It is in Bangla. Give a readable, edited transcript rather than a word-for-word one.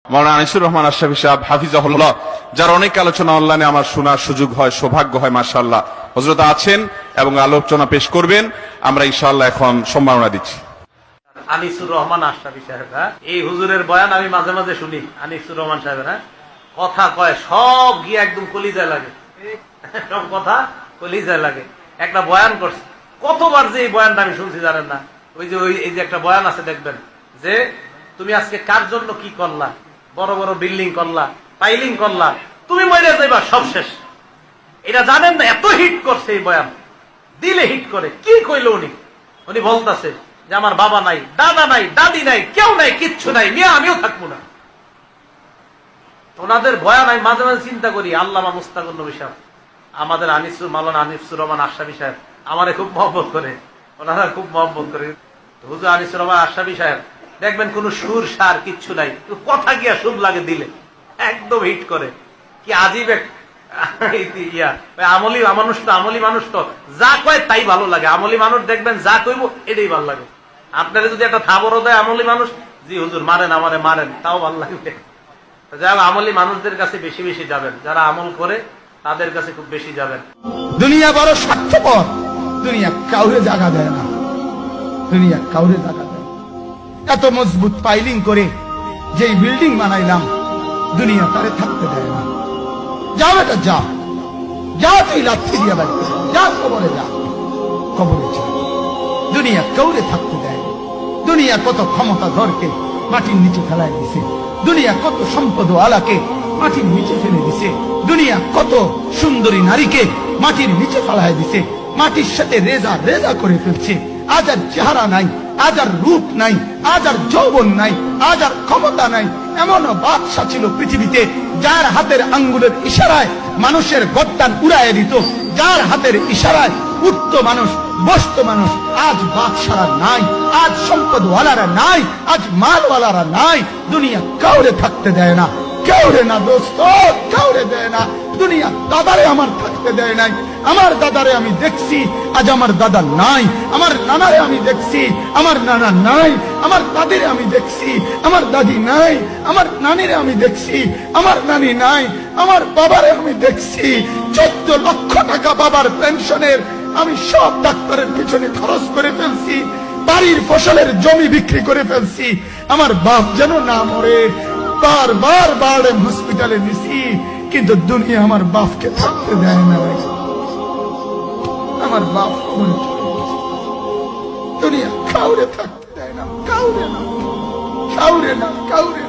মাওলানা আনিসুর রহমান আশরাফী সাহেব হাফিজাহুল্লাহ, যার অনেক আলোচনা অনলাইনে আমার শোনার সুযোগ হয়, সৌভাগ্য হয়, মাশাআল্লাহ হযরত আছেন এবং আলোচনা পেশ করবেন। আমরা ইনশাআল্লাহ এখন সম্মাননা দিচ্ছি। আনিসুর রহমান আশরাফী সাহেব, এই হুজুরের বয়ান আমি মাঝে মাঝে শুনি। আনিসুর রহমান সাহেবের কথা কয় সব গিয়ে একদম কলিজায় লাগে, সব কথা কলিজায় লাগে। একটা বয়ান করছে, কতবার যে এই বয়ানটা আমি শুনছি জানেন না। এই যে একটা বয়ান আছে দেখবেন যে তুমি আজকে কার জন্য কি করলা, বড় বড় বিল্ডিং করলা, পাইলিং করলা, তুমি মরে যাইবা, সব শেষ। এটা জানেন না, এত হিট করছে এই বয়ান, দিলে হিট করে। কি কইল উনি বলতেছে যে আমার বাবা নাই, দাদা নাই, দাদি নাই, কেউ নাই, কিচ্ছু নাই, মিয়া আমিও থাকবো না। ওনাদের বয়ান আমি মাঝে মাঝে চিন্তা করি, আল্লামা মুস্তাকুর নবী সাহেব, আমাদের মাওলানা আনিসুর রহমান আশরাফী সাহেব আমারে খুব মহব্বত করে, ওনারা খুব মহব্বত করে। হুজুর আনিসুর রহমান আশরাফী সাহেব দেখবেন কোন সুর সার কিচ্ছু নাই, কথা গিয়া সুর লাগে দিলে, একদম হিট করে। কি আজীব আমলি মানুষ তো যা কয় তাই ভালো লাগে। আমলি মানুষ দেখবেন যা কইব এটাই ভালো লাগে। আপনারা যদি একটা থাবরও দেয় আমলি মানুষ, জি হুজুর মারেন, আমারে মারেন, তাও ভালো লাগবে। যাই হোক, আমলি মানুষদের কাছে বেশি বেশি যাবেন, যারা আমল করে তাদের কাছে খুব বেশি যাবেন। দুনিয়া বড় স্বার্থপর, দুনিয়া কাউরে জায়গা দেয় না, দুনিয়া কাউরে জায়গা দেয়। এত মজবুত পাইলিং করে যে বিল্ডিং বানাইলাম, দুনিয়া তারে থাকতে দেয় না। যাও এটা যা, যা তুই লাথি দিয়া বাড়ি, যা কবরে যা, কবরে যা। দুনিয়া কাউরে থাকতে দেয়। দুনিয়া কত ক্ষমতা ধরকে মাটির নিচে ফেলায় দিছে, দুনিয়া কত সম্পদ আলাকে মাটির নিচে ফেলে দিছে, দুনিয়া কত সুন্দরী নারীকে মাটির নিচে ফেলায় দিছে, মাটির সাথে রেজা রেজা করে ফেলছে। আজ আর চেহারা নাই, আজ আর রূপ নাই, আজ আর যৌবন নাই, আজ আর ক্ষমতা নাই। এমন বাদশা ছিল পৃথিবীতে, যার হাতের আঙ্গুলের ইশারায় মানুষের গর্দান উড়াইয়া দিত, যার হাতের ইশারায় উঠত মানুষ, বসত মানুষ। আজ বাদশারা নাই, আজ সম্পদওয়ালারা নাই, আজ মালওয়ালারা নাই। দুনিয়া কাউরে থাকতে দেয় না, কাউরে না দোস্ত, কাউরে দেয় না। দুনিয়া দাদারে আমার থাকতে দেয় নাই। আমার দাদারে আমি দেখছি, আজ আমার দাদা নাই। আমার নানারে আমি দেখছি, আমার নানা নাই। আমার দাদিরে আমি দেখছি, আমার দাদি নাই। আমার নানিরে আমি দেখছি, আমার নানি নাই। আমার বাবারে আমি দেখছি, 14 লক্ষ টাকা বাবার পেনশনের আমি সব ডাক্তারের পিছনে খরচ করে ফেলছি, বাড়ির ফসলের জমি বিক্রি করে ফেলছি। আমার বাপ যেন না মরে বারবার বারবার হসপিটালে নিছি, কিন্তু দুনিয়া আমার বাপকে থাকতে দেয় না। আমার বাপ দুনিয়া কাউরে থাকতে দেয় না, কাউরে না, কাউরে না, কাউরে না।